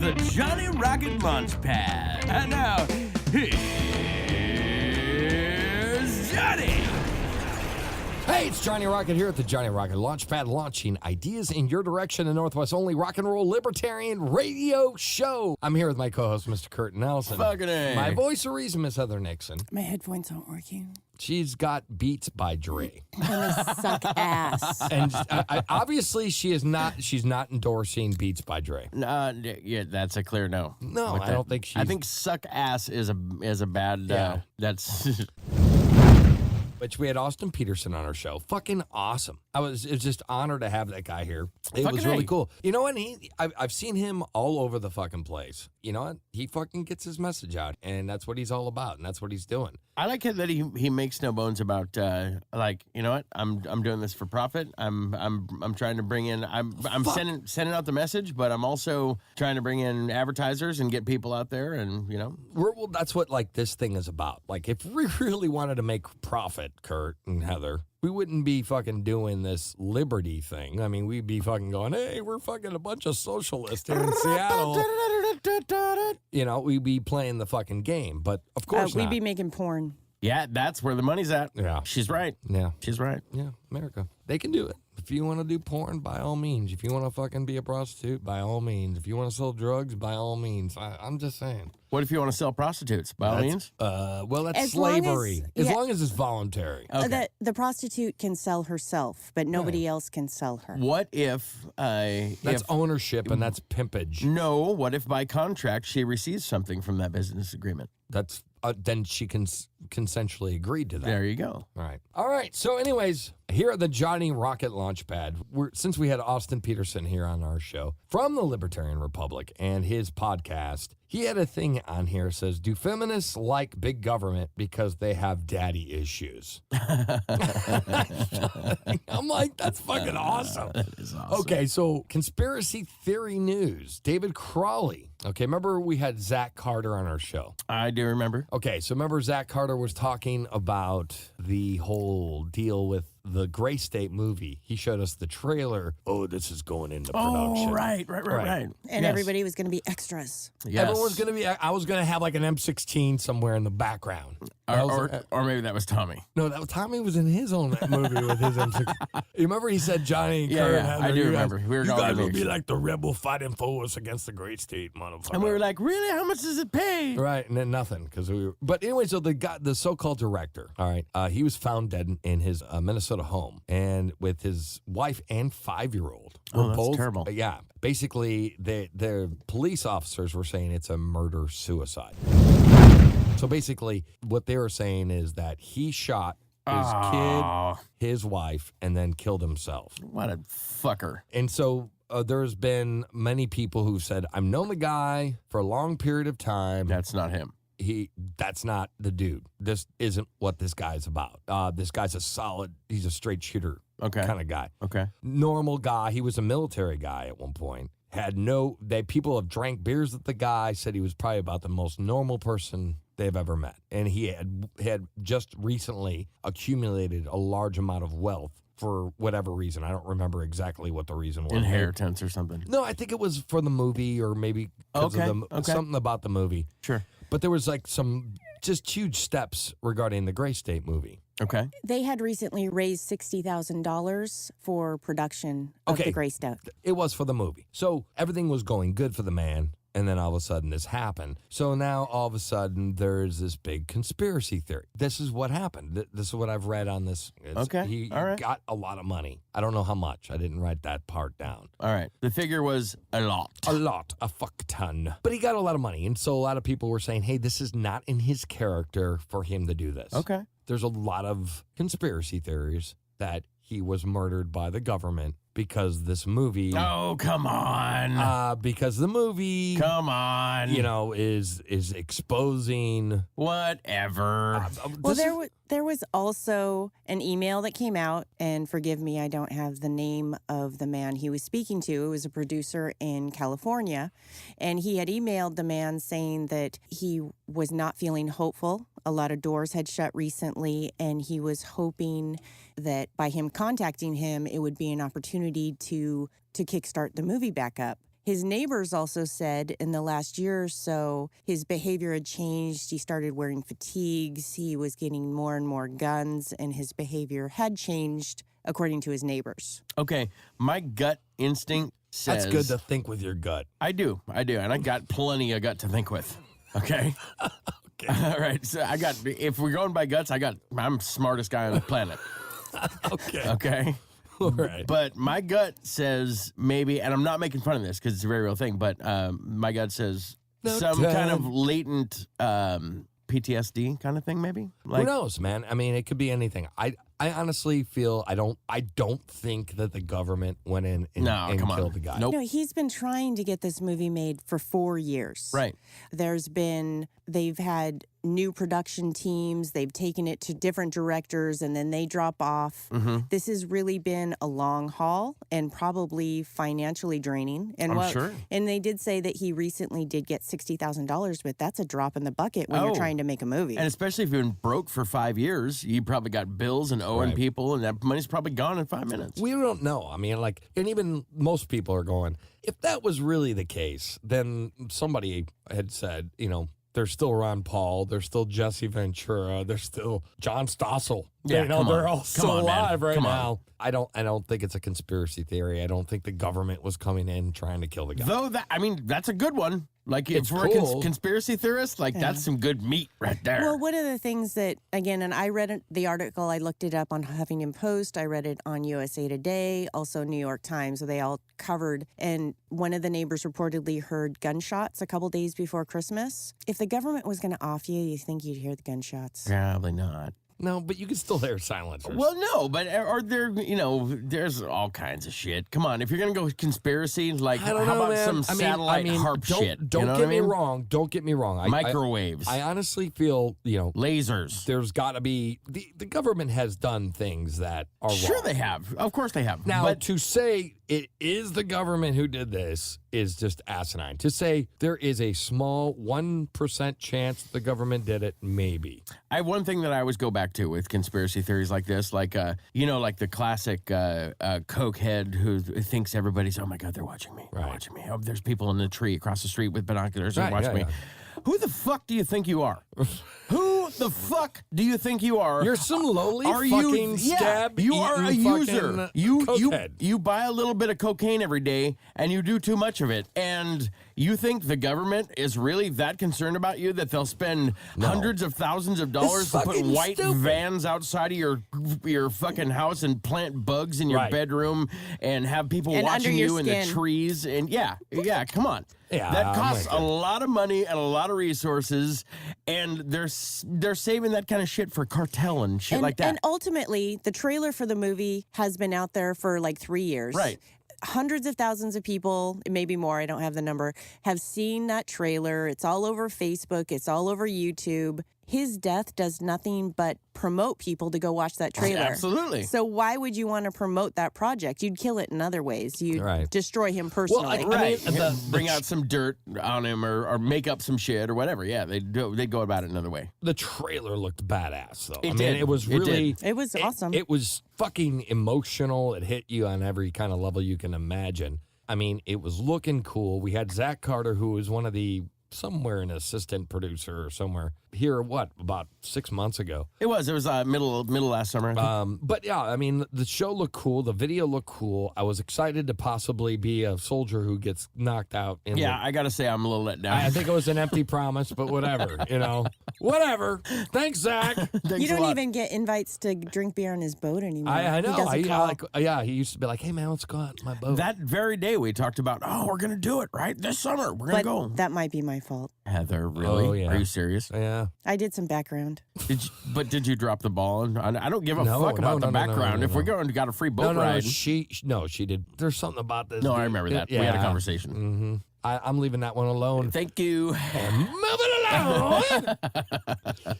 the Johnny Rocket Launchpad. And now, here's Johnny. Hey, it's Johnny Rocket here at the Johnny Rocket Launchpad, launching ideas in your direction, the Northwest's only rock and roll libertarian radio show. I'm here with my co-host, Mr. Kurt Nelson. Fucking A. My voice of reason, Miss Heather Nixon. My headphones aren't working. She's got Beats by Dre. And they suck ass. And obviously, she's not endorsing Beats by Dre. Yeah, that's a clear no. No, I don't think she's... I think suck ass is a bad. Yeah. That's. Which we had Austin Peterson on our show. Fucking awesome. It was just honored to have that guy here. It Fucking was really A. cool. You know what? I've seen him all over the fucking place. You know what? He fucking gets his message out, and that's what he's all about, and that's what he's doing. I like it that he makes no bones about like, you know what, I'm doing this for profit. I'm trying to bring in. I'm sending out the message, but I'm also trying to bring in advertisers and get people out there, and you know. Well, that's what like this thing is about. Like if we really wanted to make profit, Kurt and Heather, we wouldn't be fucking doing this liberty thing. I mean, we'd be fucking going, hey, we're fucking a bunch of socialists here in Seattle. You know, we'd be playing the fucking game, but of course We'd not. be making porn. Yeah, that's where the money's at. Yeah. She's right. Yeah. She's right. Yeah, America. They can do it. If you want to do porn, by all means. If you want to fucking be a prostitute, by all means. If you want to sell drugs, by all means. I'm just saying. What if you want to sell prostitutes? By all means. Well, that's As long slavery. as- As yeah. long as it's voluntary. Okay. The prostitute can sell herself, but nobody else can sell her. What if That's ownership and that's pimpage. no? What if by contract she receives something from that business agreement? That's then she can consensually agreed to that. There you go. All right. So, anyways, here at the Johnny Rocket Launchpad, since we had Austin Peterson here on our show from the Libertarian Republic and his podcast, he had a thing on here that says, do feminists like big government because they have daddy issues? I'm like, that's fucking awesome. That is awesome. Okay, so conspiracy theory news. David Crawley. Okay, remember we had Zach Carter on our show? I do remember. Okay, so remember Zach Carter was talking about the whole deal with the Gray State movie. He showed us the trailer. Oh, this is going into production. Oh, right. And Yes. everybody was going to be extras. Yes. Everyone's going to be, I was going to have like an M16 somewhere in the background. Or maybe that was Tommy. No, Tommy was in his own movie with his M16. You remember he said Johnny and Kurt, Yeah, Heather, I do you remember. Guys, We were you going guys to will the be action. like the rebel fighting for us against the Great State, motherfucker. And we were like, really? How much does it pay? Right, and then nothing because we were. But anyway, so the so-called director, all right, he was found dead in his Minnesota home, and with his wife and 5-year-old. Oh, that's both, terrible. Yeah, basically, the police officers were saying it's a murder-suicide. So basically, what they were saying is that he shot his kid, his wife, and then killed himself. What a fucker. And so there's been many people who said, I've known the guy for a long period of time. That's not him. That's not the dude. This isn't what this guy's about. This guy's he's a straight shooter kind of guy. Okay. Normal guy. He was a military guy at one point. People have drank beers with the guy, said he was probably about the most normal person they've ever met. And he had just recently accumulated a large amount of wealth for whatever reason. I don't remember exactly what the reason was. Inheritance or something. No, I think it was for the movie or maybe because of something about the movie. Sure. But there was like some just huge steps regarding the Gray State movie. Okay. They had recently raised $60,000 for production of the Gray State. It was for the movie. So everything was going good for the man. And then all of a sudden this happened. So now all of a sudden there's this big conspiracy theory. This is what happened. This is what I've read on this. He all right. got a lot of money. I don't know how much. I didn't write that part down. All right. The figure was a lot. A fuck ton. But he got a lot of money. And so a lot of people were saying, hey, this is not in his character for him to do this. Okay. There's a lot of conspiracy theories that he was murdered by the government because this movie. Oh, come on. Because the movie. Come on. You know, is exposing. Whatever. Well, there was also an email that came out, and forgive me, I don't have the name of the man he was speaking to. It was a producer in California, and he had emailed the man saying that he was not feeling hopeful. A lot of doors had shut recently, and he was hoping that by him contacting him, it would be an opportunity to kickstart the movie back up. His neighbors also said in the last year or so, his behavior had changed. He started wearing fatigues. He was getting more and more guns, and his behavior had changed, according to his neighbors. Okay, my gut instinct says... That's good to think with your gut. I do. And I got plenty of gut to think with. Okay? Okay. All right, so if we're going by guts, I'm smartest guy on the planet. Okay. Okay? All right. But my gut says maybe, and I'm not making fun of this because it's a very real thing, but my gut says some kind of latent PTSD kind of thing, maybe. Who knows, man? I mean, it could be anything. I honestly feel I don't think that the government went in and killed the guy. Nope. No, he's been trying to get this movie made for 4 years. Right. They've had new production teams. They've taken it to different directors, and then they drop off. Mm-hmm. This has really been a long haul and probably financially draining. And I'm sure. And they did say that he recently did get $60,000, but that's a drop in the bucket when you're trying to make a movie. And especially if you've been broke for 5 years, you probably got bills and owing people, and that money's probably gone in 5 minutes. We don't know. I mean, and even most people are going, if that was really the case, then somebody had said, there's still Ron Paul, there's still Jesse Ventura, there's still John Stossel. Yeah, they're all still alive right Come now. on. I don't think it's a conspiracy theory. I don't think the government was coming in trying to kill the guy. Though that's a good one. Like, It's if we're cool. a conspiracy theorist, that's some good meat right there. Well, one of the things that, again, and I read the article, I looked it up on Huffington Post, I read it on USA Today, also New York Times, so they all covered, and one of the neighbors reportedly heard gunshots a couple days before Christmas. If the government was going to off you think you'd hear the gunshots? Probably not. No, but you can still hear silencers. Well, no, but are there, there's all kinds of shit. Come on, if you're going to go conspiracy, like, I don't how know, about man. some satellite harp shit? Don't You know get what I me mean? wrong. Don't get me wrong. Microwaves. I honestly feel, lasers. there's got to be, the government has done things that are Sure wrong. they have. Of course they have. Now, but to say it is the government who did this is just asinine. To say there is a small 1% chance the government did it, maybe. I have one thing that I always go back to with conspiracy theories like this, like like the classic coke head who thinks everybody's, oh my God, they're watching me. They're Right. watching me. Oh, there's people in the tree across the street with binoculars and Right, watching me. Who the fuck do you think you are? Who the fuck do you think you are? You're some lowly Are fucking you? scab. You are a user. You cokehead. you buy a little bit of cocaine every day, and you do too much of it. And you think the government is really that concerned about you that they'll spend hundreds of thousands of dollars to put fucking white stupid. vans outside of your fucking house and plant bugs in your Right. bedroom and have people And under watching your you in the skin. trees? And yeah, come on. Yeah, that I'm costs with a you. lot of money and a lot of resources, and they're saving that kind of shit for cartel and shit like that. And ultimately, the trailer for the movie has been out there for like 3 years. Right. Hundreds of thousands of people, maybe more, I don't have the number, have seen that trailer. It's all over Facebook. It's all over YouTube. His death does nothing but promote people to go watch that trailer. Absolutely. So why would you want to promote that project? You'd kill it in other ways. You'd Right. destroy him personally. Right. I mean, Bring out some dirt on him or make up some shit or whatever. Yeah, they'd go about it another way. The trailer looked badass, though. It did. It was It really... did. It was awesome. It was fucking emotional. It hit you on every kind of level you can imagine. I mean, it was looking cool. We had Zach Carter, who was one of the... somewhere an assistant producer or somewhere here, about 6 months ago. It was middle last summer. I think. But yeah, I mean, the show looked cool. The video looked cool. I was excited to possibly be a soldier who gets knocked out. I got to say I'm a little let down. I think it was an empty promise, but whatever, whatever. Thanks, Zach. You don't even get invites to drink beer on his boat anymore. I know. He doesn't call. He used to be like, hey, man, let's go out on my boat. That very day we talked about, we're going to do it, right? This summer. We're going to But go. that might be my fault. Heather, really? Oh, yeah. Are you serious? Yeah. I did some background. Did you drop the ball? I don't give a No, fuck about no, the no, no, background. no, If no. we're going to got a free boat No, ride. she did. There's something about this. No, I dude. remember that. We had a conversation. Mm-hmm. I'm leaving that one alone. Thank you. Moving along.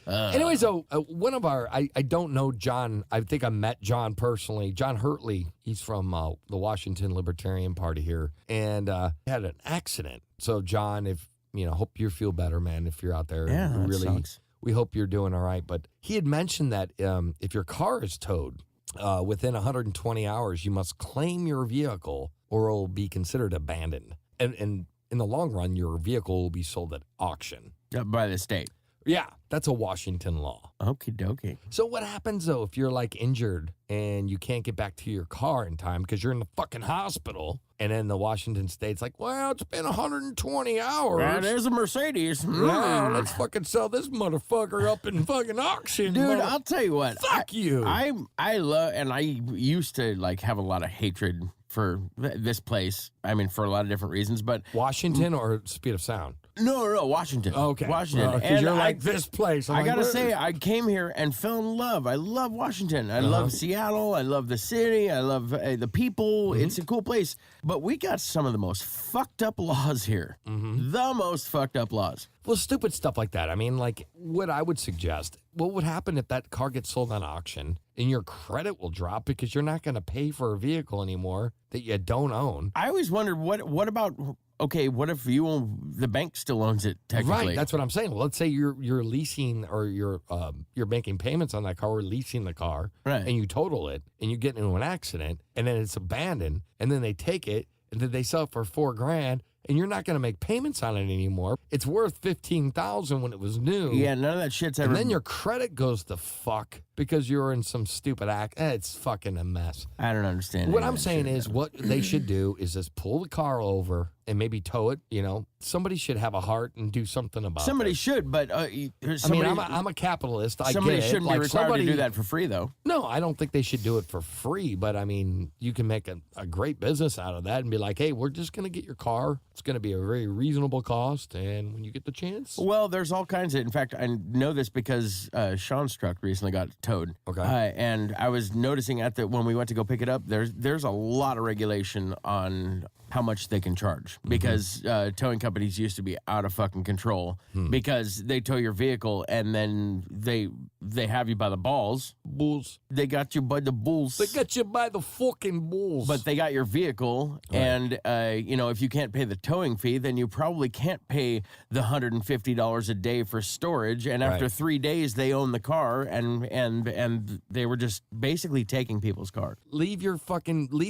Anyway, so one of our, I don't know John. I think I met John personally. John Hurtley. He's from the Washington Libertarian Party here, and had an accident. So John, if hope you feel better, man. If you're out there, Yeah, that sucks. we hope you're doing all right. But he had mentioned that if your car is towed within 120 hours, you must claim your vehicle or it will be considered abandoned. and in the long run, your vehicle will be sold at auction. By the state. Yeah, that's a Washington law. Okie dokie. So what happens, though, if you're, like, injured and you can't get back to your car in time because you're in the fucking hospital, and then the Washington state's like, well, it's been 120 hours. Well, there's a Mercedes. Yeah, let's fucking sell this motherfucker up in fucking auction. Dude, I'll tell you what. Fuck you. I love, and I used to, like, have a lot of hatred for this place. I mean, for a lot of different reasons, but... Washington or Speed of Sound? No, Washington. Okay. Washington. Because And you're like, this place. I gotta say, I came here and fell in love. I love Washington. I love Seattle. I love the city. I love the people. It's a cool place. But we got some of the most fucked up laws here. The most fucked up laws. Well, stupid stuff like that. I mean, like, what I would suggest, what would happen if that car gets sold on auction and your credit will drop because you're not going to pay for a vehicle anymore that you don't own? I always wondered, what about... Okay, what if the bank still owns it technically? Right, that's what I'm saying. Well, let's say you're leasing or you're making payments on that car or leasing the car, Right. and you total it and you get into an accident and then it's abandoned and then they take it and then they sell it for $4,000 and you're not going to make payments on it anymore. It's worth $15,000 when it was new. Yeah, none of that shit's ever... And then your credit goes to fuck because you're in some stupid act. It's fucking a mess. I don't understand. What I'm saying is what they should do is just pull the car over and maybe tow it. You know, somebody should have a heart and do something about it. Somebody should, but somebody, I'm a capitalist. I somebody get it. shouldn't Like, be required to do that for free, though. No, I don't think they should do it for free. But I mean, you can make a great business out of that and be like, hey, we're just going to get your car. It's going to be a very reasonable cost. And when you get the chance. Well, there's all kinds of... In fact, I know this because Sean's truck recently got towed. Okay. And I was noticing when we went to go pick it up, there's a lot of regulation on how much they can charge because towing companies used to be out of fucking control because they tow your vehicle and then they have you by the balls. Bulls. They got you by the bulls. They got you by the fucking bulls. But they got your vehicle, and if you can't pay the towing fee, then you probably can't pay the $150 a day for storage. And after 3 days, they own the car, and they were just basically taking people's car. Leave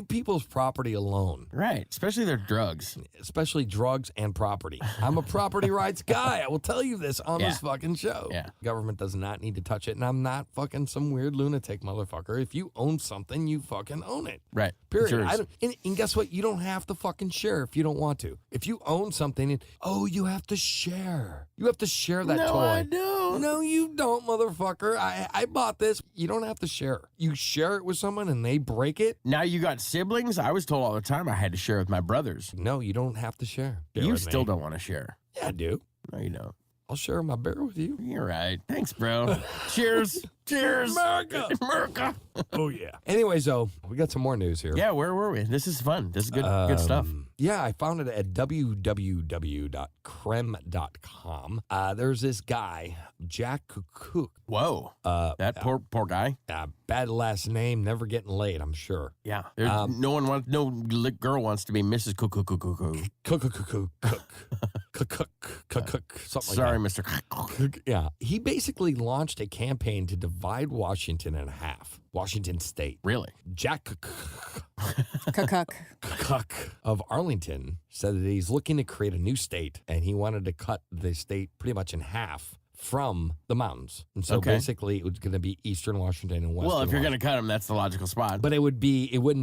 people's property alone. Right, especially their drugs. Especially drugs and property. I'm a property rights guy. I will tell you this on this fucking show. Yeah. Government does not need to touch it, and I'm not fucking some weird lunatic motherfucker. If you own something, you fucking own it. Right. Period. And guess what? You don't have to fucking share if you don't want to. If you own something, you have to share. You have to share that toy. No, I don't. No, you don't, motherfucker. I bought this. You don't have to share. You share it with someone and they break it. Now you got siblings? I was told all the time I had to share with my brothers. No, you don't have to share. You still don't want to share. Yeah, I do. No, you don't. I'll share my beer with you. You're right. Thanks, bro. Cheers. Cheers. America. America. Oh, yeah. Anyways, though, we got some more news here. Yeah, where were we? This is fun. This is good stuff. Yeah, I found it at www.creme.com. There's this guy, Jack Cook. Whoa. That poor guy. Bad last name, never getting laid, I'm sure. Yeah. No girl wants to be Mrs. Cook. Something Sorry, like Mr. that. Yeah. He basically launched a campaign to divide Washington in half. Washington State. Really? Jack Cuck. of Arlington said that he's looking to create a new state, and he wanted to cut the state pretty much in half from the mountains. And so basically it was going to be Eastern Washington and Western Well, if you're going Washington. to cut them, that's the logical spot. But it wouldn't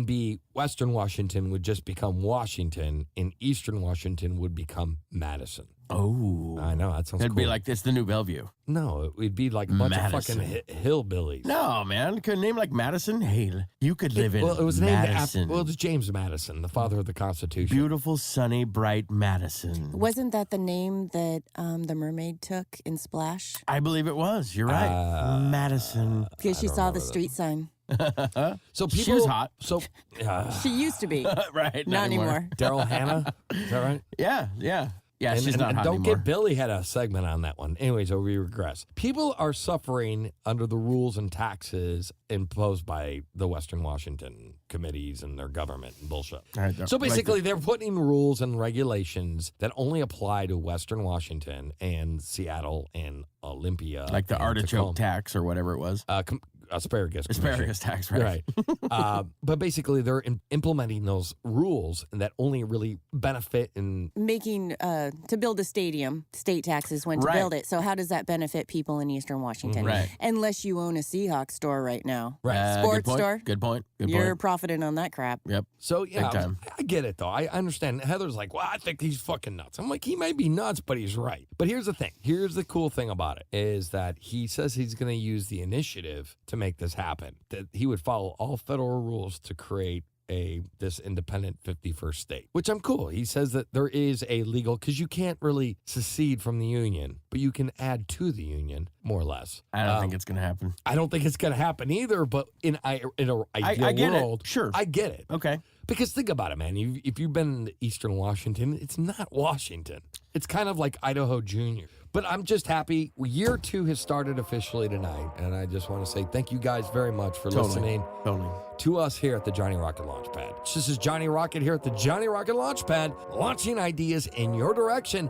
be Western Washington would just become Washington, and Eastern Washington would become Madison. Oh. I know, that sounds It'd cool. be like, it's the new Bellevue. No, it would be like a bunch Madison. of fucking hillbillies. No, man. Could a name like Madison? Hey, you could live in Well, it was named Madison. after, it was James Madison, the father of the Constitution. Beautiful, sunny, bright Madison. Wasn't that the name that the mermaid took in Splash? I believe it was. You're right. Madison. Because she saw the street sign. So people, She was hot. So, She used to be. Right. Not anymore. Daryl Hannah, is that right? Yeah. Yeah, she's not hot Don't anymore. get Billy had a segment on that one. Anyway, so we regress. People are suffering under the rules and taxes imposed by the Western Washington committees and their government and bullshit. All right, So basically, they're putting rules and regulations that only apply to Western Washington and Seattle and Olympia. like the and artichoke Tacoma. tax or whatever it was. asparagus commission. Asparagus tax, right? But basically, they're implementing those rules that only really benefit in Making to build a stadium, state taxes went to Right. build it. So how does that benefit people in Eastern Washington? Right. Unless you own a Seahawks store right now. Right. Sports good point. store. Good point. Good You're point. profiting on that crap. Yep. So yeah, Big time. I get it though. I understand. Heather's like, well, I think he's fucking nuts. I'm like, he may be nuts, but he's right. But here's the thing. Here's the cool thing about it is that he says he's going to use the initiative to make this happen. That he would follow all federal rules to create this independent 51st state, which I'm cool. He says that there is a legal, because you can't really secede from the union, but you can add to the union more or less. I don't think it's going to happen. I don't think it's going to happen either. But in an ideal I get world, it. Sure. I get it. Okay. Because think about it, man. If you've been in Eastern Washington, it's not Washington. It's kind of like Idaho Junior. But I'm just happy. Year 2 has started officially tonight. And I just want to say thank you guys very much for listening to us here at the Johnny Rocket Launchpad. This is Johnny Rocket here at the Johnny Rocket Launchpad, launching ideas in your direction.